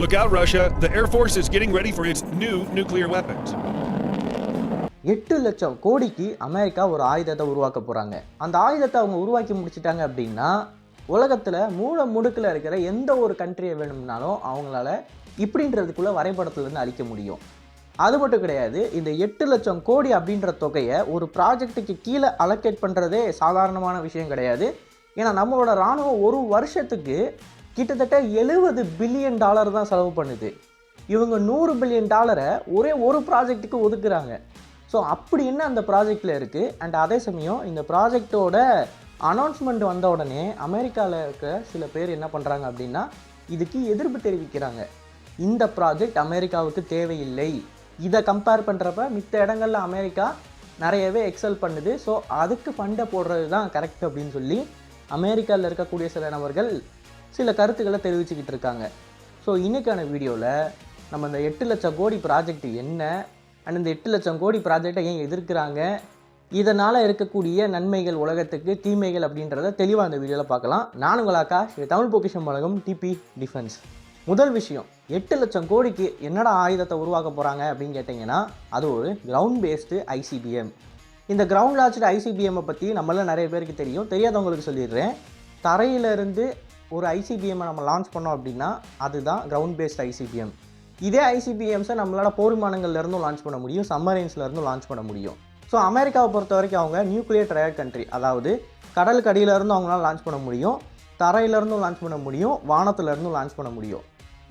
Look out, Russia. The Air Force is getting ready for its new nuclear weapons. 8 லட்சம் கோடிக்கு America ஒரு ஆயுதத்தை உருவாக்க போகிறாங்க. அந்த ஆயுதத்தை அவங்க உருவாக்கி முடிச்சிட்டாங்க அப்படின்னா உலகத்தில் மூல முடுக்கில் இருக்கிற எந்த ஒரு கண்ட்ரியை வேணும்னாலும் அவங்களால இப்படின்றதுக்குள்ள வரைபடத்துலேருந்து அழிக்க முடியும். அது மட்டும் கிடையாது, இந்த 8 லட்சம் கோடி அப்படின்ற தொகையை ஒரு ப்ராஜெக்ட்டுக்கு கீழே அலோகேட் பண்ணுறதே சாதாரணமான விஷயம் கிடையாது. ஏன்னா நம்மளோட இராணுவம் ஒரு வருஷத்துக்கு கிட்டத்தட்ட $70 பில்லியன் தான் செலவு பண்ணுது. இவங்க $100 பில்லியன் ஒரே ஒரு ப்ராஜெக்ட்டுக்கு ஒதுக்குறாங்க. ஸோ அப்படி என்ன அந்த ப்ராஜெக்டில் இருக்குது. அண்ட் அதே சமயம் இந்த ப்ராஜெக்டோட அனௌன்ஸ்மெண்ட் வந்த உடனே அமெரிக்காவில் இருக்க சில பேர் என்ன பண்ணுறாங்க அப்படின்னா இதுக்கு எதிர்ப்பு தெரிவிக்கிறாங்க. இந்த ப்ராஜெக்ட் அமெரிக்காவுக்கு தேவையில்லை. இதை கம்பேர் பண்ணுறப்ப மித்த இடங்களில் அமெரிக்கா நிறையவே எக்ஸல் பண்ணுது. ஸோ அதுக்கு ஃபண்டை போடுறது தான் கரெக்ட் அப்படின்னு சொல்லி அமெரிக்காவில் இருக்கக்கூடிய சில நபர்கள் சில கருத்துக்களை தெரிவிச்சுக்கிட்டு இருக்காங்க. ஸோ இன்றைக்கான வீடியோவில் நம்ம இந்த 8 லட்சம் கோடி ப்ராஜெக்ட் என்ன, அண்ட் இந்த 8 லட்சம் கோடி ப்ராஜெக்டை ஏன் எதிர்க்கிறாங்க, இதனால் இருக்கக்கூடிய நன்மைகள் உலகத்துக்கு, தீமைகள் அப்படின்றத தெளிவாக அந்த வீடியோவில் பார்க்கலாம். நான் உங்கள் ஆகாஷ், தமிழ் பொக்கிஷம் உலகம் டிபி டிஃபென்ஸ். முதல் விஷயம், 8 லட்சம் கோடிக்கு என்னடா ஆயுதத்தை உருவாக்க போகிறாங்க அப்படின்னு கேட்டிங்கன்னா அது ஒரு கிரவுண்ட் பேஸ்டு ஐசிபிஎம். இந்த கிரவுண்ட் லான்ச்டு ஐசிபிஎம்மை பற்றி நம்மள நிறைய பேருக்கு தெரியும். தெரியாதவங்களுக்கு சொல்லிடுறேன். தரையிலிருந்து ஒரு ஐசிபிஎம்மை நம்ம லான்ச் பண்ணோம் அப்படின்னா அதுதான் கிரவுண்ட் பேஸ்ட் ஐசிபிஎம். இதே ஐசிபிஎம்ஸை நம்மளால் போர் விமானங்கள்லேருந்தும் லான்ச் பண்ண முடியும், சம்மரைன்ஸ்லேருந்தும் லான்ச் பண்ண முடியும். ஸோ அமெரிக்காவை பொறுத்த வரைக்கும் அவங்க நியூக்ளியர் ட்ரையட் கண்ட்ரி, அதாவது கடலுக்கு அடியிலேருந்து அவங்களால லான்ச் பண்ண முடியும், தரையிலேருந்தும் லான்ச் பண்ண முடியும், வானத்துலேருந்தும் லான்ச் பண்ண முடியும்.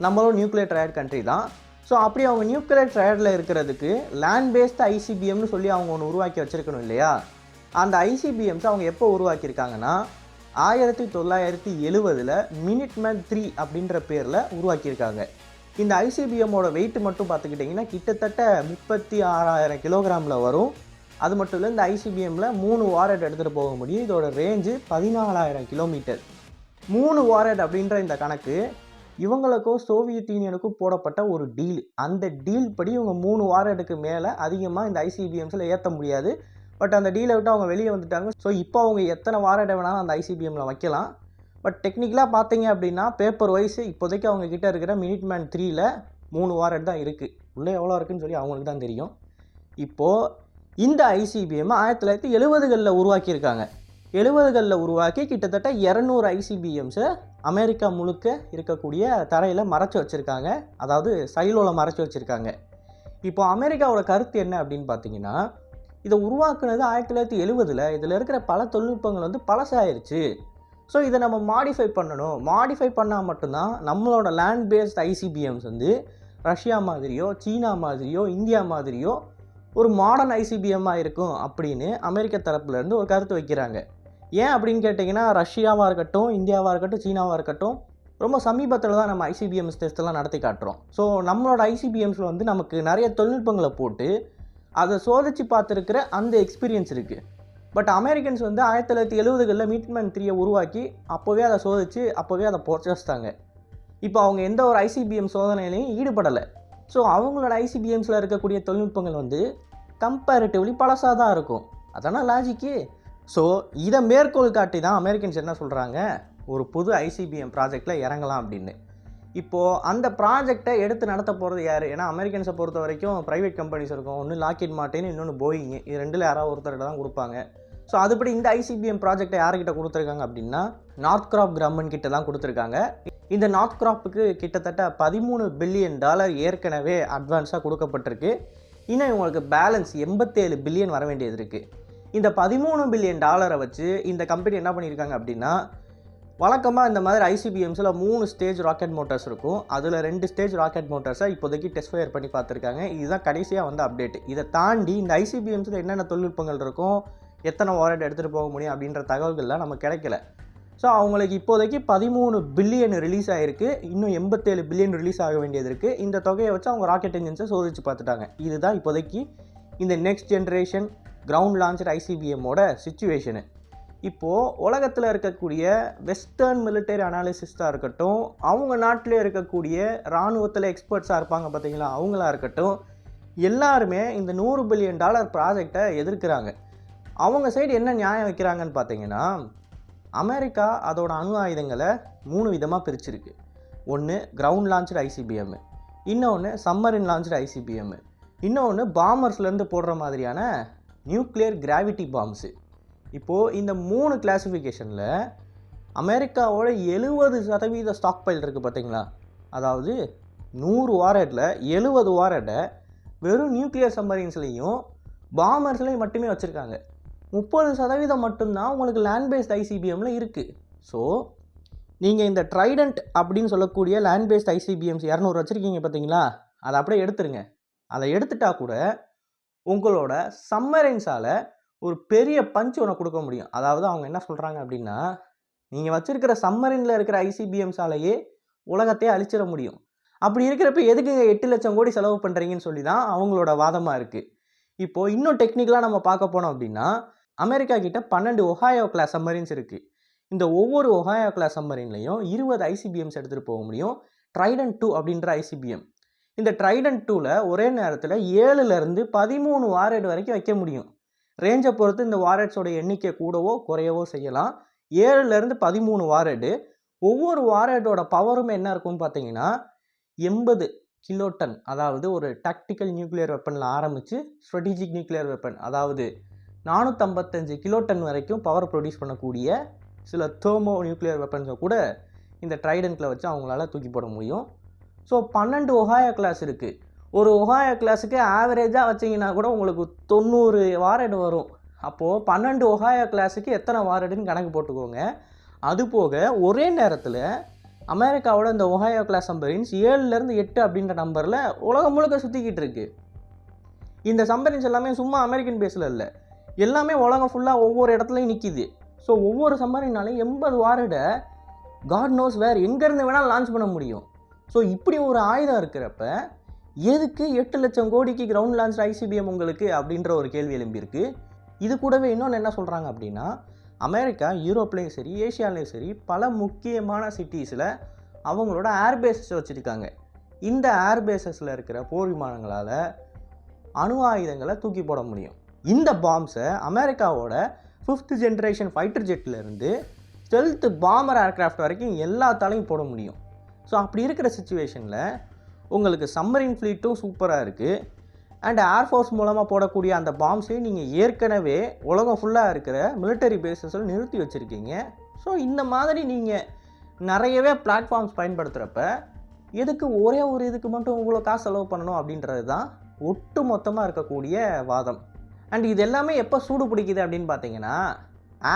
நம்மளும் நியூக்ளியர் ட்ரையட் கண்ட்ரி தான். ஸோ அப்படி அவங்க நியூக்ளியர் ட்ரையடில் இருக்கிறதுக்கு லேண்ட் பேஸ்டு ஐசிபிஎம்னு சொல்லி அவங்க ஒன்று உருவாக்கி வச்சுருக்கணும் இல்லையா. அந்த ஐசிபிஎம்ஸ் அவங்க எப்போ உருவாக்கியிருக்காங்கன்னா 1970 மினிட்மேன் 3 அப்படின்ற பேரில் உருவாக்கியிருக்காங்க. இந்த ஐசிபிஎம்மோட வெயிட் மட்டும் பார்த்துக்கிட்டிங்கன்னா கிட்டத்தட்ட 36,000 கிலோகிராமில் வரும். அது மட்டும் இல்லை, இந்த ஐசிபிஎம்மில் 3 வாரட் எடுத்துகிட்டு போக முடியும். இதோட ரேஞ்சு 14,000 கிலோமீட்டர். 3 வாரட் அப்படின்ற இந்த கணக்கு இவங்களுக்கும் சோவியத் யூனியனுக்கும் போடப்பட்ட ஒரு டீல். அந்த டீல் படி இவங்க 3 வாரட்டுக்கு மேலே அதிகமாக இந்த ஐசிபிஎம்ஸில் ஏற்ற முடியாது. பட் அந்த டீலை விட்டு அவங்க வெளியே வந்துட்டாங்க. ஸோ இப்போ அவங்க எத்தனை வாரட்டை வேணாலும் அந்த ஐசிபிஎம்மில் வைக்கலாம். பட் டெக்னிக்கலாக பார்த்தீங்க அப்படின்னா பேப்பர் வைஸ் இப்போதைக்கு அவங்க கிட்ட இருக்கிற மினிட்மேன் 3ல் 3 வாரட் தான் இருக்குது. உள்ளே எவ்வளோ இருக்குதுன்னு சொல்லி அவங்களுக்கு தான் தெரியும். இப்போது இந்த ஐசிபிஎம் 1970களில் உருவாக்கியிருக்காங்க. 70களில் உருவாக்கி கிட்டத்தட்ட 200 ஐசிபிஎம்ஸை அமெரிக்கா முழுக்க இருக்கக்கூடிய தரையில் மறைச்சி வச்சுருக்காங்க, அதாவது சைலோவில் மறைச்சி வச்சுருக்காங்க. இப்போ அமெரிக்காவோட கருத்து என்ன அப்படின்னு பார்த்தீங்கன்னா, இதை உருவாக்குனது 1970. இதில் இருக்கிற பல தொழில்நுட்பங்கள் வந்து பழசாயிருச்சு. ஸோ இதை நம்ம மாடிஃபை பண்ணணும். மாடிஃபை பண்ணால் மட்டும்தான் நம்மளோட லேண்ட் பேஸ்ட் ஐசிபிஎம்ஸ் வந்து ரஷ்யா மாதிரியோ, சீனா மாதிரியோ, இந்தியா மாதிரியோ ஒரு மாடர்ன் ஐசிபிஎம்மாக இருக்கும் அப்படின்னு அமெரிக்க தரப்புலேருந்து ஒரு கருத்து வைக்கிறாங்க. ஏன் அப்படின்னு கேட்டிங்கன்னா, ரஷ்யாவாக இருக்கட்டும், இந்தியாவாக இருக்கட்டும், சீனாவாக இருக்கட்டும், ரொம்ப சமீபத்தில் தான் நம்ம ஐசிபிஎம்ஸ் டெஸ்ட்டெல்லாம் நடத்தி காட்டுறோம். ஸோ நம்மளோட ஐசிபிஎம்ஸில் வந்து நமக்கு நிறைய தொழில்நுட்பங்களை போட்டு அதை சோதித்து பார்த்துருக்கிற அந்த எக்ஸ்பீரியன்ஸ் இருக்குது. பட் அமெரிக்கன்ஸ் வந்து 1970களில் மினிட்மேன் 3 உருவாக்கி அப்போவே அதை சோதித்து அப்போவே அதை பொறுத்தாங்க. இப்போ அவங்க எந்த ஒரு ஐசிபிஎம் சோதனையிலையும் ஈடுபடலை. ஸோ அவங்களோட ஐசிபிஎம்ஸில் இருக்கக்கூடிய தொழில்நுட்பங்கள் வந்து கம்பேரிட்டிவ்லி பழசாக தான் இருக்கும். அதான லாஜிக்கு. ஸோ இதை மேற்கோள் காட்டி தான் அமெரிக்கன்ஸ் என்ன சொல்கிறாங்க, ஒரு புது ஐசிபிஎம் ப்ராஜெக்டில் இறங்கலாம் அப்படின்னு. இப்போது அந்த ப்ராஜெக்டை எடுத்து நடத்த போகிறது யார்? ஏன்னா அமெரிக்கன்ஸை பொறுத்த வரைக்கும் ப்ரைவேட் கம்பெனிஸ் இருக்கும். ஒன்று லாக்ஹீட் மார்ட்டின், இன்னொன்று போயிங். இது ரெண்டில் யாராவது ஒருத்தர்கிட்ட தான் கொடுப்பாங்க. ஸோ அதுபடி இந்த ஐசிபிஎம் ப்ராஜெக்டை யார்கிட்ட கொடுத்துருக்காங்க அப்படின்னா நார்த்ராப் கிரம்மன் கிட்ட தான் கொடுத்துருக்காங்க. இந்த நார்த்ராப்புக்கு கிட்டத்தட்ட $13 பில்லியன் ஏற்கனவே அட்வான்ஸாக கொடுக்கப்பட்டிருக்கு. இன்னும் இவங்களுக்கு பேலன்ஸ் 87 பில்லியன் வர வேண்டியது இருக்குது. இந்த $13 பில்லியன் வச்சு இந்த கம்பெனி என்ன பண்ணியிருக்காங்க அப்படின்னா, வழக்கமாக இந்த மாதிரி ஐசிபிஎம்ஸில் 3 ஸ்டேஜ் ராக்கெட் மோட்டார்ஸ் இருக்கும். அதில் 2 ஸ்டேஜ் ராக்கெட் மோட்டார்ஸை இப்போதைக்கு டெஸ்ட் ஃபயர் பண்ணி பார்த்துருக்காங்க. இதுதான் கடைசியாக வந்த அப்டேட். இதை தாண்டி இந்த ஐசிபிஎம்ஸில் என்னென்ன தொழில்நுட்பங்கள் இருக்கும், எத்தனை வாரட் எடுத்துகிட்டு போக முடியும் அப்படின்ற தகவல்கள்லாம் நமக்கு கிடைக்கல. ஸோ அவங்களுக்கு இப்போதைக்கு 13 பில்லியன் ரிலீஸ் ஆகிருக்கு. இன்னும் 87 பில்லியன் ரிலீஸ் ஆக வேண்டியது இருக்குது. இந்த தொகையை வச்சு அவங்க ராக்கெட் என்ஜின்ஸை சோதித்து பார்த்துட்டாங்க. இதுதான் இப்போதைக்கு இந்த next generation ground launched ஐசிபிஎம்மோட situation. இப்போது உலகத்தில் இருக்கக்கூடிய வெஸ்டர்ன் மிலிட்டரி அனாலிசிஸ்டாக இருக்கட்டும், அவங்க நாட்டில் இருக்கக்கூடிய இராணுவத்தில் எக்ஸ்பர்ட்ஸாக இருப்பாங்க பார்த்தீங்களா, அவங்களா இருக்கட்டும், எல்லாருமே இந்த $100 பில்லியன் ப்ராஜெக்டை எதிர்க்கிறாங்க. அவங்க சைடு என்ன நியாயம் வைக்கிறாங்கன்னு பார்த்தீங்கன்னா, அமெரிக்கா அதோட அணு ஆயுதங்களை 3 விதமாக பிரிச்சிருக்கு. ஒன்று கிரவுண்ட் லான்ச்டு ஐசிபிஎம், இன்னொன்று சம்மரின் லான்ச்டு ஐசிபிஎம், இன்னொன்று பாமர்ஸ்லேருந்து போடுற மாதிரியான நியூக்ளியர் கிராவிட்டி பாம்ஸு. இப்போது இந்த 3 கிளாஸிஃபிகேஷனில் அமெரிக்காவோட 70% ஸ்டாக் பைல் இருக்குது பார்த்தீங்களா. அதாவது 100 வாரட்டில் 70 வாரட்டை வெறும் நியூக்ளியர் சம்மரின்ஸ்லேயும் பாமர்ஸ்லேயும் மட்டுமே வச்சுருக்காங்க. 30% மட்டும்தான் உங்களுக்கு லேண்ட் பேஸ்ட் ஐசிபிஎம்மில் இருக்குது. ஸோ நீங்கள் இந்த ட்ரைடன்ட் அப்படின்னு சொல்லக்கூடிய லேண்ட் பேஸ்ட் ஐசிபிஎம்ஸ் 200 வச்சுருக்கீங்க பார்த்தீங்களா, அதை அப்படியே எடுத்துருங்க. அதை எடுத்துட்டா கூட உங்களோட சம்மரைன்ஸால் ஒரு பெரிய பஞ்ச் ஒன்று கொடுக்க முடியும். அதாவது அவங்க என்ன சொல்கிறாங்க அப்படின்னா, நீங்கள் வச்சுருக்கிற சம்மரினில் இருக்கிற ஐசிபிஎம்ஸாலேயே உலகத்தையே அழிச்சிட முடியும். அப்படி இருக்கிறப்ப எதுக்குங்க 8 லட்சம் கோடி செலவு பண்ணுறீங்கன்னு சொல்லி தான் அவங்களோட வாதமாக இருக்குது. இப்போது இன்னும் டெக்னிக்கலாக நம்ம பார்க்க போனோம் அப்படின்னா, அமெரிக்கா கிட்ட 12 ஒஹாயோ கிளாஸ் சம்மரின்ஸ் இருக்குது. இந்த ஒவ்வொரு ஒஹாயோ கிளாஸ் சம்மரின்லையும் 20 ஐசிபிஎம்ஸ் எடுத்துகிட்டு போக முடியும். ட்ரைடன்ட் 2 அப்படின்ற ஐசிபிஎம். இந்த ட்ரைடன்ட் 2ல் ஒரே நேரத்தில் 7லேருந்து 13 வாரட் வரைக்கும் வைக்க முடியும். ரேஞ்சை பொறுத்து இந்த வாரட்ஸோட எண்ணிக்கை கூடவோ குறையவோ செய்யலாம். 7லேருந்து 13 வாரடு. ஒவ்வொரு வாரட்டோட பவரும் என்ன இருக்கும்னு பார்த்தீங்கன்னா 80 கிலோடன், அதாவது ஒரு டாக்டிக்கல் நியூக்ளியர் வெப்பனில் ஆரம்பித்து ஸ்ட்ராட்டஜிக் நியூக்ளியர் வெப்பன், அதாவது 455 கிலோடன் வரைக்கும் பவர் ப்ரொடியூஸ் பண்ணக்கூடிய சில தெர்மோ நியூக்ளியர் வெப்பன்ஸை கூட இந்த ட்ரைடன்ட்டில் வச்சு அவங்களால தூக்கி போட முடியும். ஸோ 12 ஒஹாயோ கிளாஸ் இருக்குது. ஒரு ஒஹாயோ கிளாஸுக்கு ஆவரேஜாக வச்சிங்கன்னா கூட உங்களுக்கு 90 வாரடு வரும். அப்போது 12 ஒஹாயோ கிளாஸுக்கு எத்தனை வாரடுன்னு கணக்கு போட்டுக்கோங்க. அதுபோக ஒரே நேரத்தில் அமெரிக்காவோட இந்த ஒஹாயோ கிளாஸ் சம்பரின்ஸ் 7லேருந்து 8 அப்படின்ற நம்பரில் உலகம் முழுக்க சுற்றிக்கிட்டு இருக்கு. இந்த சம்பரின்ஸ் எல்லாமே சும்மா அமெரிக்கன் பேஸில் இல்லை, எல்லாமே உலகம் ஃபுல்லாக ஒவ்வொரு இடத்துலையும் நிற்கிது. ஸோ ஒவ்வொரு சம்பரினாலையும் 80 வாரடை காட் நோஸ் வேர் எங்கேருந்து வேணால் லான்ச் பண்ண முடியும். ஸோ இப்படி ஒரு ஆயுதம் இருக்கிறப்ப எதுக்கு 8 லட்சம் கோடிக்கு கிரவுண்ட் லான்ச் ஐசிபிஎம் உங்களுக்கு அப்படின்ற ஒரு கேள்வி எழும்பியிருக்கு. இது கூடவே இன்னொன்று என்ன சொல்கிறாங்க அப்படின்னா, அமெரிக்கா யூரோப்லேயும் சரி ஏஷியாலேயும் சரி பல முக்கியமான சிட்டிஸில் அவங்களோட ஏர்பேஸஸ் வச்சுருக்காங்க. இந்த ஏர்பேஸஸில் இருக்கிற போர் விமானங்களால் அணு ஆயுதங்களை தூக்கி போட முடியும். இந்த பாம்ஸை அமெரிக்காவோட 5th ஜென்ரேஷன் ஃபைட்டர் ஜெட்லேருந்து ஸ்டெல்த் பாமர் ஏர்க்ராஃப்ட் வரைக்கும் எல்லாத்தாலையும் போட முடியும். ஸோ அப்படி இருக்கிற சுச்சுவேஷனில் உங்களுக்கு சம்மரின் ஃப்ளீட்டும் சூப்பராக இருக்குது. அண்ட் ஏர்ஃபோர்ஸ் மூலமாக போடக்கூடிய அந்த பாம்ஸையும் நீங்கள் ஏற்கனவே உலகம் ஃபுல்லாக இருக்கிற மிலிட்டரி பேஸஸில் நிறுத்தி வச்சுருக்கீங்க. ஸோ இந்த மாதிரி நீங்கள் நிறையவே பிளாட்ஃபார்ம்ஸ் பயன்படுத்துகிறப்ப எதுக்கு ஒரே ஒரு இதுக்கு மட்டும் இவ்வளோ காசு செலவு பண்ணணும் அப்படின்றது தான் ஒட்டு மொத்தமாக இருக்கக்கூடிய வாதம். அண்ட் இது எல்லாமே எப்போ சூடு பிடிக்குது அப்படின்னு பார்த்தீங்கன்னா,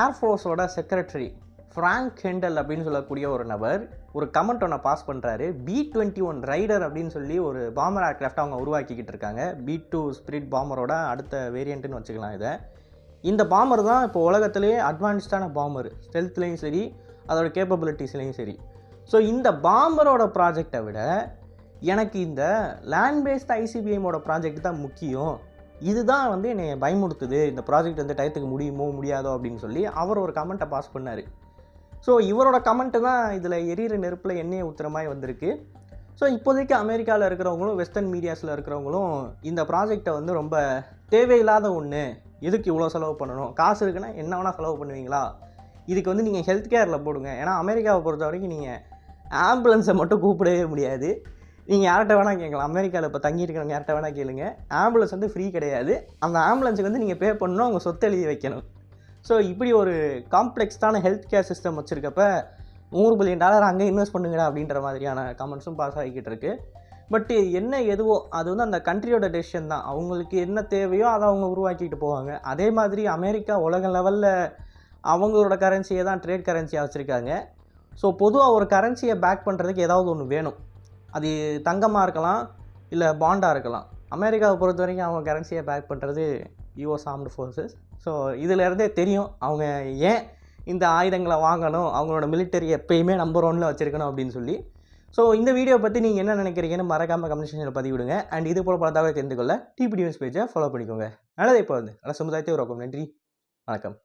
ஏர்ஃபோர்ஸோட செக்ரட்டரி ஃப்ராங்க் ஹெண்டல் அப்படின்னு சொல்லக்கூடிய ஒரு நபர் ஒரு கமெண்ட் ஒன்று பாஸ் பண்ணுறாரு. B-21 ரைடர் அப்படின்னு சொல்லி ஒரு பாமர் ஏர்க்ராஃப்ட் அவங்க உருவாக்கிக்கிட்டு இருக்காங்க. B-2 ஸ்பிரிட் பாமரோட அடுத்த வேரியண்ட்டுன்னு வச்சுக்கலாம் இதை. இந்த பாமர் தான் இப்போ உலகத்திலே அட்வான்ஸ்டான பாமர், ஸ்டெல்த்லேயும் சரி அதோட கேப்பபிலிட்டிஸ்லேயும் சரி. ஸோ இந்த பாமரோட ப்ராஜெக்டை விட எனக்கு இந்த லேண்ட் பேஸ்ட் ஐசிபிஎம்மோட ப்ராஜெக்ட் தான் முக்கியம், இதுதான் வந்து என்னை பயமுறுத்துது, இந்த ப்ராஜெக்ட் வந்து டயத்துக்கு முடியுமோ முடியாதோ அப்படின்னு சொல்லி அவர் ஒரு கமெண்ட்டை பாஸ் பண்ணார். ஸோ இவரோட கமெண்ட்டு தான் இதில் எரியிற நெருப்பில் எண்ணெயை ஊற்றுற மாதிரி வந்திருக்கு. ஸோ இப்போதைக்கு அமெரிக்காவில் இருக்கிறவங்களும் வெஸ்டர்ன் மீடியாஸில் இருக்கிறவங்களும் இந்த ப்ராஜெக்டை வந்து ரொம்ப தேவையில்லாத ஒன்று, எதுக்கு இவ்வளோ செலவு பண்ணணும், காசு இருக்குன்னா என்ன வேணால் செலவு பண்ணுவீங்களா, இதுக்கு வந்து நீங்கள் ஹெல்த் கேரில் போடுங்க. ஏன்னா அமெரிக்காவை பொறுத்த வரைக்கும் நீங்கள் ஆம்புலன்ஸை மட்டும் கூப்பிடவே முடியாது. நீங்கள் யார்கிட்ட வேணால் கேட்கலாம், அமெரிக்காவில் இப்போ தங்கியிருக்கிறவங்க யார்கிட்ட வேணால் கேளுங்க, ஆம்புலன்ஸ் வந்து ஃப்ரீ கிடையாது. அந்த ஆம்புலன்ஸுக்கு வந்து நீங்கள் பே பண்ணணும், அவங்க சொத்து எழுதி வைக்கணும். ஸோ இப்படி ஒரு காம்ப்ளெக்ஸான ஹெல்த் கேர் சிஸ்டம் வச்சுருக்கப்ப $100 பில்லியன் அங்கே இன்வெஸ்ட் பண்ணுங்கடா அப்படின்ற மாதிரியான கமெண்ட்ஸும் பாஸ் ஆகிக்கிட்டு இருக்குது. பட் என்ன எதுவோ அது வந்து அந்த கண்ட்ரியோட டெசிஷன் தான். அவங்களுக்கு என்ன தேவையோ அதை அவங்க உருவாக்கிட்டு போவாங்க. அதே மாதிரி அமெரிக்கா உலக லெவலில் அவங்களோட கரன்சியை தான் ட்ரேட் கரன்சியாக வச்சுருக்காங்க. ஸோ பொதுவாக ஒரு கரன்சியை பேக் பண்ணுறதுக்கு ஏதாவது ஒன்று வேணும். அது தங்கமாக இருக்கலாம், இல்லை பாண்டாக இருக்கலாம். அமெரிக்காவை பொறுத்த வரைக்கும் அவங்க கரன்சியை பேக் பண்ணுறது யூஎஸ் ஆர்ம்டு ஃபோர்ஸஸ். ஸோ இதிலேருந்தே தெரியும் அவங்க ஏன் இந்த ஆயுதங்களை வாங்கணும், அவங்களோட மிலிட்டரி எப்பயுமே நம்பர் 1ல் வச்சுருக்கணும் அப்படின்னு சொல்லி. ஸோ இந்த வீடியோ பற்றி நீங்கள் என்ன நினைக்கிறீங்கன்னு மறக்காமல் கமெண்ட் செக்ஷனில் பதிவிடுங்க. அண்ட் இது போல் பல தகவலை தெரிந்து கொள்ள டிபிடி நியூஸ் பேஜை ஃபாலோ பண்ணிக்கோங்க. நல்லது இப்போ வந்து நல்ல சமுதாயத்தை உருவாக்கும். நன்றி, வணக்கம்.